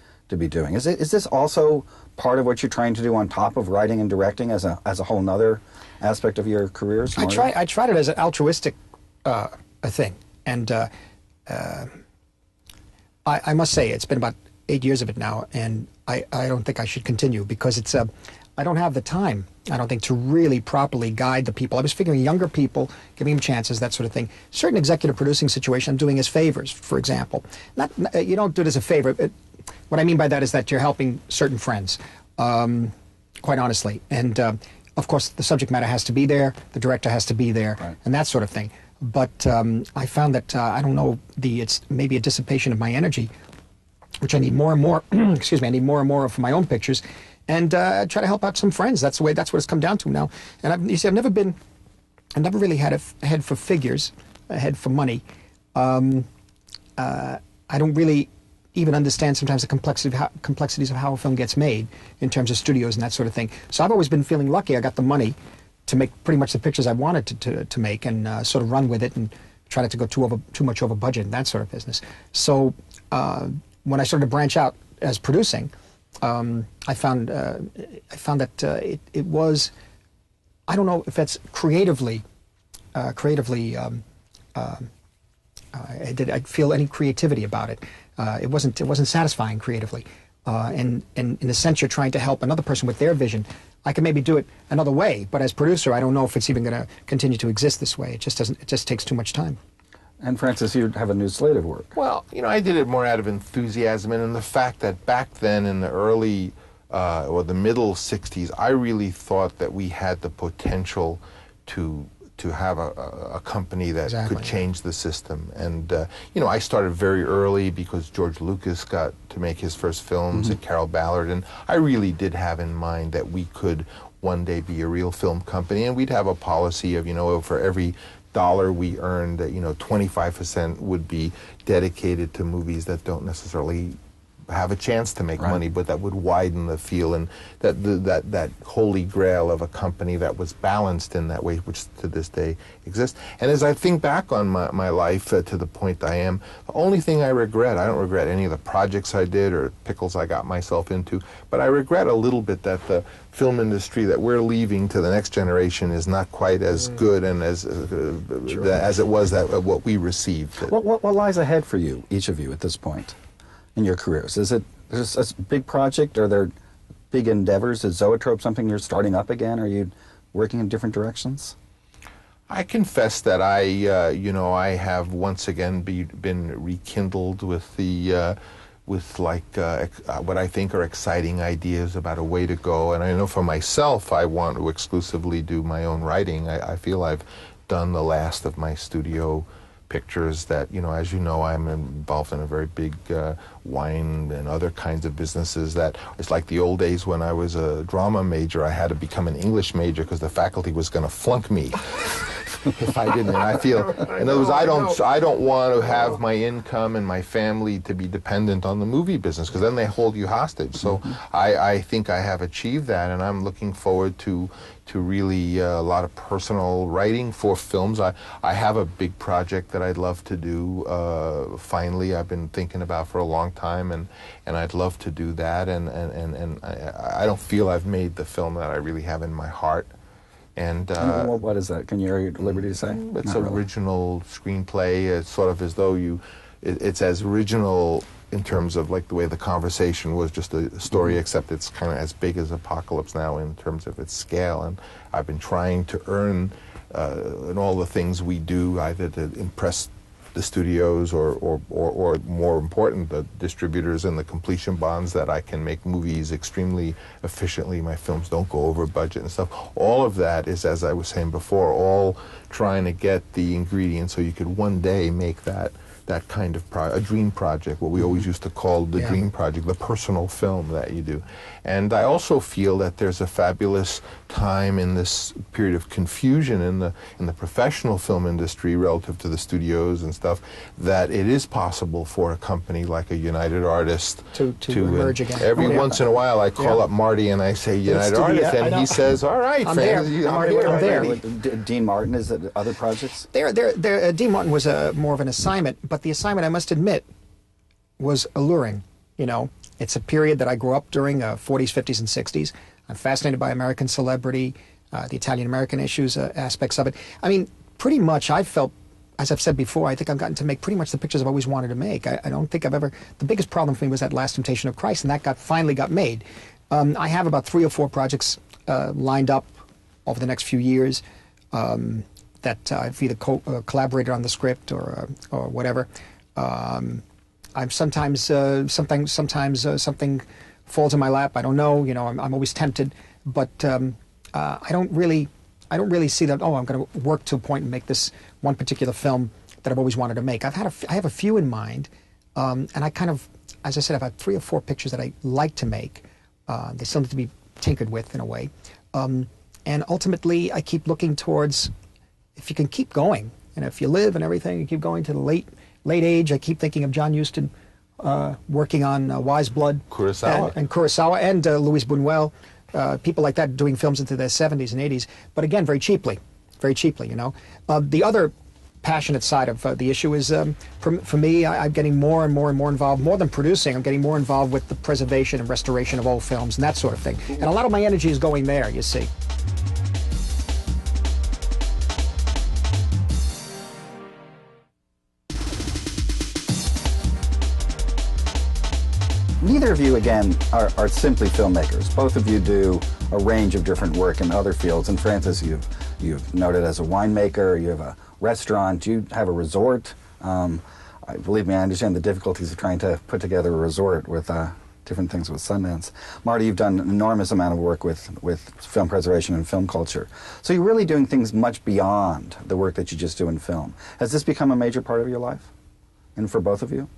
doing. Is this also part of what you're trying to do on top of writing and directing as a whole nother aspect of your careers? I tried it as an altruistic a thing, and I must say it's been about 8 years of it now, and I don't think I should continue because it's I don't have the time, I don't think, to really properly guide the people. I was figuring younger people, giving them chances, that sort of thing. Certain executive producing situation I'm doing as favors, for example. You don't do it as a favor. What I mean by that is that you're helping certain friends, quite honestly. And, of course, the subject matter has to be there, the director has to be there, and that sort of thing. But I found that, I don't know, it's maybe a dissipation of my energy, which I need more and more, excuse me, I need more and more of my own pictures, and try to help out some friends. That's what it's come down to now. And you see, I've never really had a head for figures, a head for money. I don't really even understand sometimes the complexities of how a film gets made in terms of studios and that sort of thing. So I've always been feeling lucky. I got the money to make pretty much the pictures I wanted to make, and sort of run with it and try not to go too much over budget and that sort of business. So when I started to branch out as producing, I found that it was, I don't know if that's creatively I feel any creativity about it. It wasn't satisfying creatively, and in a sense, you're trying to help another person with their vision. I can maybe do it another way, but as producer, I don't know if it's even going to continue to exist this way. It just doesn't. It just takes too much time. And Francis, you have a new slate of work. Well, you know, I did it more out of enthusiasm and in the fact that back then, in the early or the middle 60s, I really thought that we had the potential to have a company that could change the system. And, I started very early because George Lucas got to make his first films and Carol Ballard, and I really did have in mind that we could one day be a real film company, and we'd have a policy of, for every dollar we earned, 25% would be dedicated to movies that don't necessarily have a chance to make money, but that would widen the field, and that holy grail of a company that was balanced in that way, which to this day exists. And as I think back on my life to the point I am, the only thing I don't regret any of the projects I did or pickles I got myself into, but I regret a little bit that the film industry that we're leaving to the next generation is not quite as good and as it was what we received. What lies ahead for you, each of you, at this point in your careers? Is it a big project? Are there big endeavors? Is Zoetrope something you're starting up again? Are you working in different directions? I confess that I have once again been rekindled with the what I think are exciting ideas about a way to go. And I know for myself, I want to exclusively do my own writing. I feel I've done the last of my studio pictures that, as you know, I'm involved in a very big wine and other kinds of businesses that it's like the old days when I was a drama major. I had to become an English major because the faculty was going to flunk me if I didn't. And I feel, in other words, I don't want to have my income and my family to be dependent on the movie business, because then they hold you hostage. So I think I have achieved that, and I'm looking forward to really a lot of personal writing for films. I have a big project that I'd love to do. Finally, I've been thinking about for a long time, and I'd love to do that. And I don't feel I've made the film that I really have in my heart. And what is that? Can you are you at liberty to say? It's an original screenplay. It's sort of as though it's as original in terms of like the way the conversation was just a story, except it's kind of as big as Apocalypse Now in terms of its scale. And I've been trying to earn in all the things we do, either to impress the studios or more important, the distributors and the completion bonds, that I can make movies extremely efficiently. My films don't go over budget and stuff. All of that is, as I was saying before, all trying to get the ingredients so you could one day make that kind of a dream project, what we always used to call the dream project, the personal film that you do. And I also feel that there's a fabulous time in this period of confusion in the professional film industry relative to the studios and stuff, that it is possible for a company like a United Artists to emerge again. Every once in a a while I call up Marty and I say United Artists, and he says, "All right, I'm fans, there. Dean Martin, is it other projects? Dean Martin was more of an assignment, but the assignment, I must admit, was alluring. It's a period that I grew up during, 40s, 50s, and 60s. I'm fascinated by American celebrity, the Italian-American issues, aspects of it. I mean, pretty much I felt, as I've said before, I think I've gotten to make pretty much the pictures I've always wanted to make. I don't think I've ever... The biggest problem for me was that Last Temptation of Christ, and that finally got made. I have about 3 or 4 projects lined up over the next few years that I've either collaborated on the script or whatever. I'm sometimes something falls in my lap. I don't know. I'm always tempted, but I don't really see that. Oh, I'm going to work to a point and make this one particular film that I've always wanted to make. I have a few in mind, and I kind of, as I said, I've had 3 or 4 pictures that I like to make. They still need to be tinkered with in a way, and ultimately I keep looking towards, if you can keep going, and if you live and everything, you keep going to the late age. I keep thinking of John Huston working on Wise Blood, Kurosawa, and Luis Buñuel, people like that doing films into their 70s and 80s, but again, very cheaply. The other passionate side of the issue is, for me, I'm getting more and more involved, more than producing. I'm getting more involved with the preservation and restoration of old films and that sort of thing. And a lot of my energy is going there, you see. Neither of you, again, are simply filmmakers. Both of you do a range of different work in other fields. And Francis, you've noted as a winemaker, you have a restaurant, you have a resort. Believe me, I understand the difficulties of trying to put together a resort with different things with Sundance. Marty, you've done an enormous amount of work with film preservation and film culture. So you're really doing things much beyond the work that you just do in film. Has this become a major part of your life? And for both of you?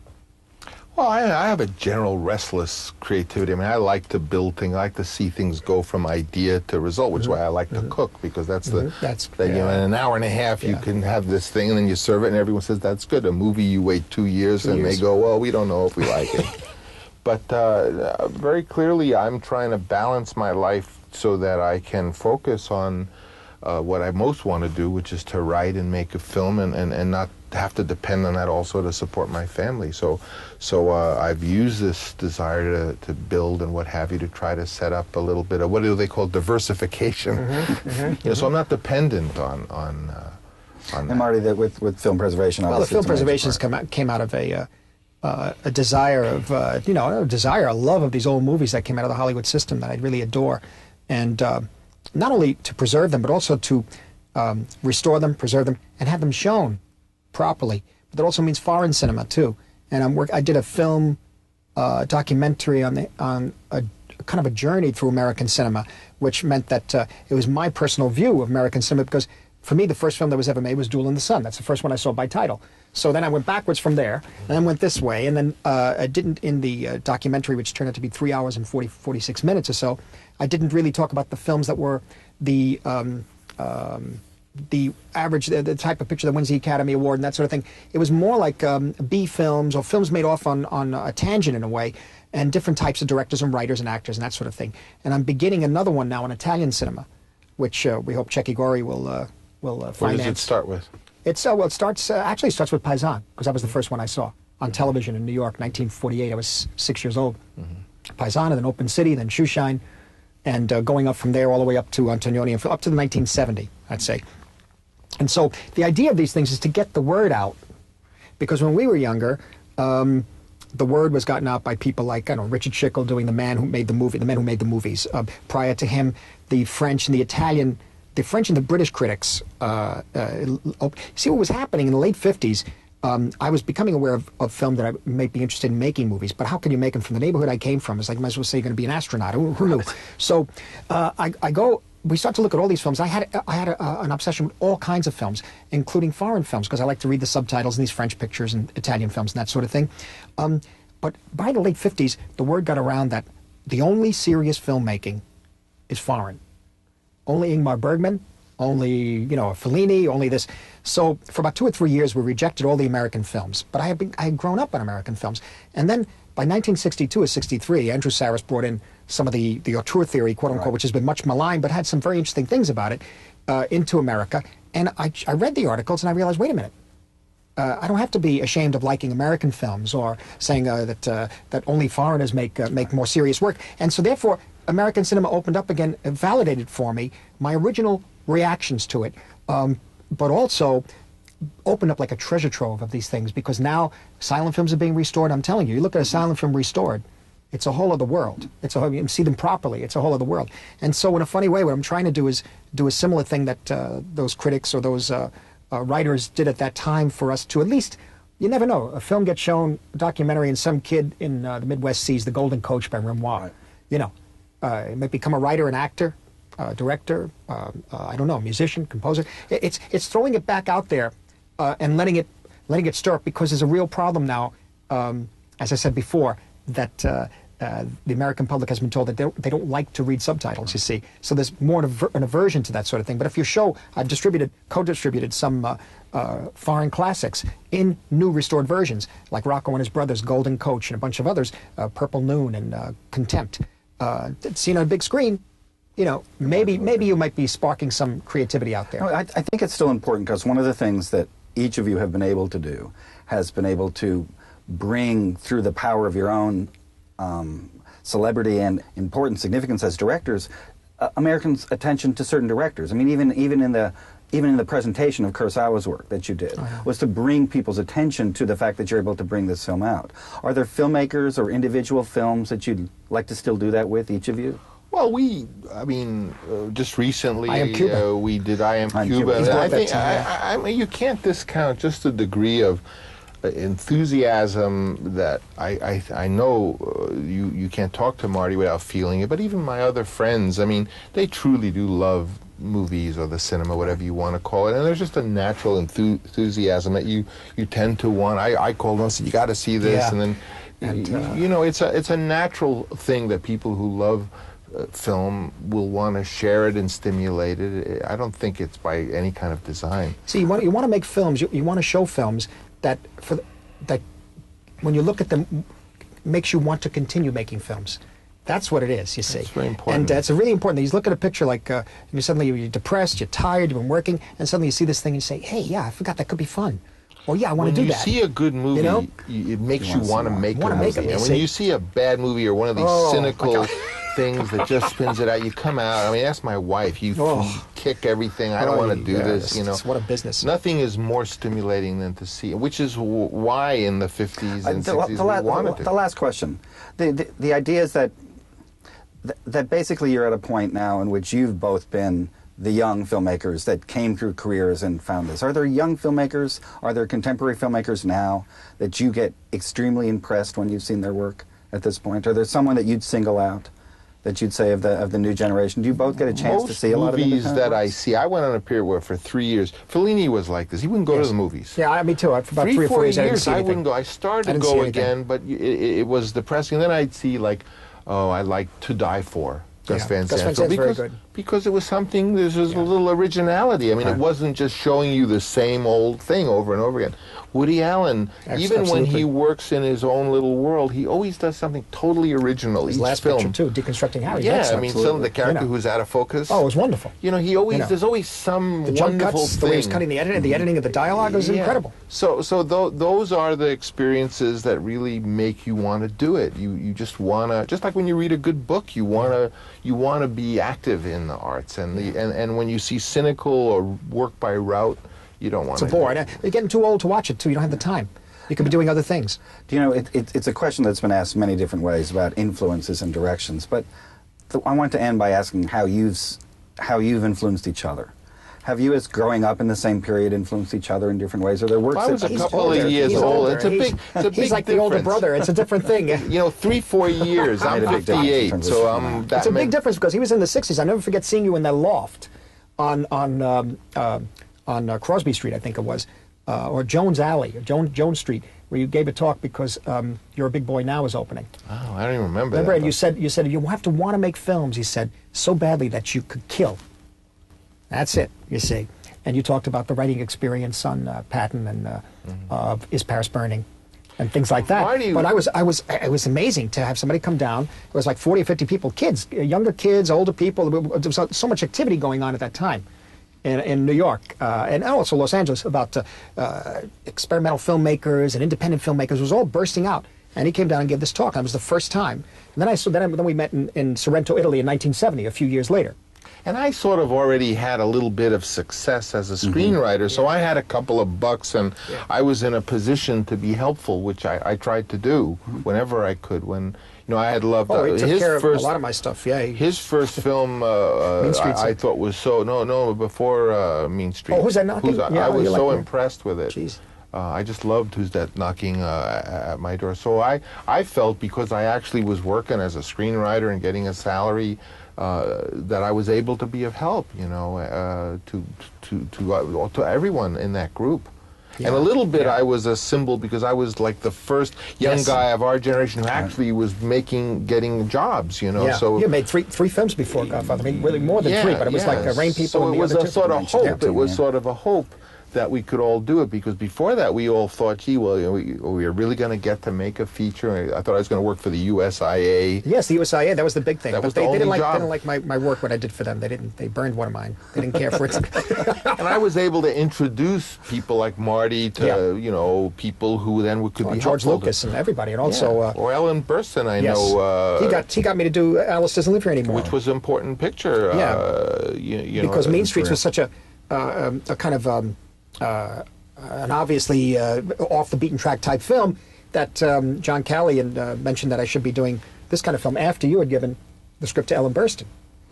Well, I have a general restless creativity. I mean, I like to build things. I like to see things go from idea to result, which is why I like to cook, because that's you know, in an hour and a half you can have this thing, and then you serve it, and everyone says, that's good. A movie, you wait 2 years, and they go, well, we don't know if we like it. But very clearly, I'm trying to balance my life so that I can focus on what I most want to do, which is to write and make a film, and not have to depend on that also to support my family. So I've used this desire to build and what have you to try to set up a little bit of, what do they call, diversification. You know, so I'm not dependent on And that. Marty, with film preservation, well, the film preservation came out of a desire of, a love of these old movies that came out of the Hollywood system that I really adore. And not only to preserve them, but also to restore them, preserve them, and have them shown properly. But that also means foreign cinema, too. And I did a film documentary on a kind of a journey through American cinema, which meant that it was my personal view of American cinema, because for me, the first film that was ever made was Duel in the Sun. That's the first one I saw by title. So then I went backwards from there, and then went this way, and then I didn't, in the documentary, which turned out to be 3 hours and 46 minutes or so, I didn't really talk about the films that were the average, the type of picture that wins the Academy Award and that sort of thing. It was more like B films, or films made off on a tangent in a way, and different types of directors and writers and actors and that sort of thing. And I'm beginning another one now in Italian cinema, which we hope Cecchi Gori will finance. What does it start with? It actually starts with Paisan, because that was the first one I saw on television in New York, 1948. I was 6 years old. Paisan, and then Open City, then Shoeshine, and going up from there all the way up to Antonioni, and up to the 1970, I'd say. And so the idea of these things is to get the word out, because when we were younger, the word was gotten out by people like, I don't know, Richard Schickel doing The Man Who Made the Movie, The Men Who Made the Movies. Prior to him, the French and the Italian, the French and the British critics. See what was happening in the late 50s. I was becoming aware of film that I might be interested in making movies, but how can you make them from the neighborhood I came from? It's like, I might as well say you're going to be an astronaut. Who knew? So we start to look at all these films. I had an obsession with all kinds of films, including foreign films, because I like to read the subtitles in these French pictures and Italian films and that sort of thing. But by the late 50s, the word got around that the only serious filmmaking is foreign. Only Ingmar Bergman, only, Fellini, only this. So for about 2 or 3 years, we rejected all the American films. But I had grown up on American films. And then by 1962 or 63, Andrew Sarris brought in some of the auteur theory, quote unquote, which has been much maligned, but had some very interesting things about it, into America. And I read the articles and I realized, wait a minute. I don't have to be ashamed of liking American films or saying that only foreigners make more serious work. And so therefore, American cinema opened up again, validated for me my original reactions to it, but also opened up like a treasure trove of these things, because now silent films are being restored. I'm telling you, you look at a silent film restored, it's a whole other world. You can see them properly. It's a whole other world. And so in a funny way, what I'm trying to do is do a similar thing that those critics or those writers did at that time, for us to at least, you never know, a film gets shown, a documentary, and some kid in the Midwest sees The Golden Coach by Renoir. Right. It might become a writer, an actor, director, I don't know, musician, composer. It's throwing it back out there and letting it stir up, because there's a real problem now, as I said before, that the American public has been told that they don't like to read subtitles, you see. So there's more an aversion to that sort of thing. But if you show, I've co-distributed some foreign classics in new restored versions, like Rocco and His Brothers, Golden Coach, and a bunch of others, Purple Noon and Contempt. Seen on a big screen, maybe you might be sparking some creativity out there. No, I think it's still important, because one of the things that each of you have been able to do has been able to bring, through the power of your own celebrity and important significance as directors, Americans' attention to certain directors. I mean, even in the presentation of Kurosawa's work that you did, was to bring people's attention to the fact that you're able to bring this film out. Are there filmmakers or individual films that you'd like to still do that with, each of you? Well, just recently, I Am Cuba. We did I Am Cuba. I mean, you can't discount just the degree of enthusiasm that I know you can't talk to Marty without feeling it, but even my other friends, I mean, they truly do love movies or the cinema, whatever you want to call it, and there's just a natural enthusiasm that you tend to want. I called them and said, you got to see this, and then you know, it's a natural thing that people who love film will want to share it and stimulate it. I don't think it's by any kind of design. See, you want to make films, you want to show films that when you look at them, makes you want to continue making films. That's what it is, you see. It's very important. And it's a really important thing. You look at a picture like, suddenly you're depressed, you're tired, you've been working, and suddenly you see this thing and you say, hey, yeah, I forgot that could be fun. Or, yeah, I want to do that. When you see a good movie, you know? It makes you want to make a movie. And when you see a bad movie or one of these cynical things that just spins it out, you come out. I mean, ask my wife. You kick everything. I don't want to do this. You know, what a business. Nothing is more stimulating than to see, which is why in the 50s and 60s we wanted to. The last question. The idea is that basically you're at a point now in which you've both been the young filmmakers that came through careers and found this. Are there young filmmakers, are there contemporary filmmakers now that you get extremely impressed when you've seen their work at this point? Are there someone that you'd single out, that you'd say of the new generation? Do you both get a chance to see a lot of movies that works? I see? I went on a period where for 3 years, Fellini was like this. He wouldn't go to the movies. Yeah, me too. For about 3 or 4 years, I wouldn't go. I started to go again, but it was depressing. And then I'd see like, I like To Die For. Gus Van Sant. Very good. Because it was something, there's a little originality. I mean, it wasn't just showing you the same old thing over and over again. Woody Allen, even when he works in his own little world, he always does something totally original. His last picture, too, Deconstructing Harry. Yeah, I mean, some of the character who's out of focus. Oh, it was wonderful. You know, he always, there's always some the jump wonderful cuts, thing. the way he's cutting the editing of the dialogue was incredible. So those are the experiences that really make you want to do it. You just want to, just like when you read a good book, you want to be active in the arts, and when you see cynical or work by route, you don't want to. It's a bore. You're getting too old to watch it too. You don't have the time. You could be doing other things. Do you know, it's a question that's been asked many different ways about influences and directions, but I want to end by asking how you've influenced each other. Have you, as growing up in the same period, influenced each other in different ways? Are there works? I was a couple of years old. It's a big He's like the older brother. It's a different thing. You know, 3-4 years. I'm 58, so it's a big difference because he was in the '60s. I never forget seeing you in that loft on Crosby Street, I think it was, or Jones Alley, or Jones Street, where you gave a talk because You're a Big Boy Now is opening. Oh, I don't even remember. Remember, that, and you said you have to want to make films. He said so badly that you could kill. That's it, you see. And you talked about the writing experience on Patton and Is Paris Burning, and things like that. But it was amazing to have somebody come down. It was like 40 or 50 people, kids, younger kids, older people. There was so much activity going on at that time in New York and also Los Angeles about experimental filmmakers and independent filmmakers. It was all bursting out. And he came down and gave this talk. And it was the first time. And then we met in Sorrento, Italy in 1970, a few years later. And I sort of already had a little bit of success as a screenwriter, so I had a couple of bucks, and I was in a position to be helpful, which I tried to do whenever I could. When I had loved he took his care first, of a lot of my stuff. Yeah, his first film I thought was before Mean Streets. Oh, Who's That Knocking? I was so impressed with it. Jeez. I just loved Who's That Knocking at my door. So I felt, because I actually was working as a screenwriter and getting a salary, that I was able to be of help, to everyone in that group. Yeah. And a little bit I was a symbol because I was like the first young guy of our generation who actually was getting jobs, Yeah. So you made three films before Godfather. I mean, really more than three, but it was like Rain People. So and it was a sort of hope. It was sort of a hope that we could all do it, because before that we all thought, gee, well, we are really going to get to make a feature. I thought I was going to work for the USIA. Yes, the USIA, that was the big thing. That was they the only didn't job. like my work, what I did for them. They burned one of mine. They didn't care for it. And I was able to introduce people like Marty to, people who then could be George helpful Lucas and everybody, and also or Ellen Burstyn, I know. He got me to do Alice Doesn't Live Here Anymore, which was an important picture. Because Mean Streets was such a kind of an obviously off the beaten track type film that John Callihan mentioned that I should be doing this kind of film after you had given the script to Ellen Burstyn,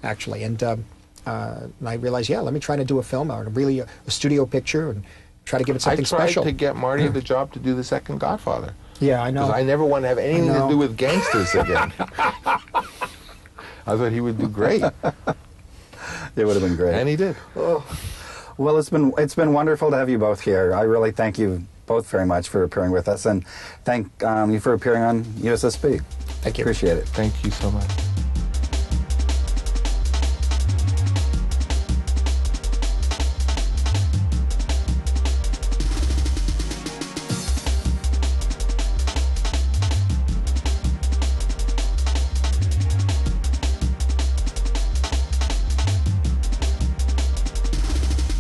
actually. And I realized, let me try to do a film, really a studio picture, try to give it I something tried special. to get Marty the job to do the second Godfather. Yeah, I know. Because I never want to have anything to do with gangsters again. I thought he would do great. It would have been great. And he did. Well, it's been wonderful to have you both here. I really thank you both very much for appearing with us, and thank you for appearing on USSB. Thank you. Appreciate it. Thank you so much.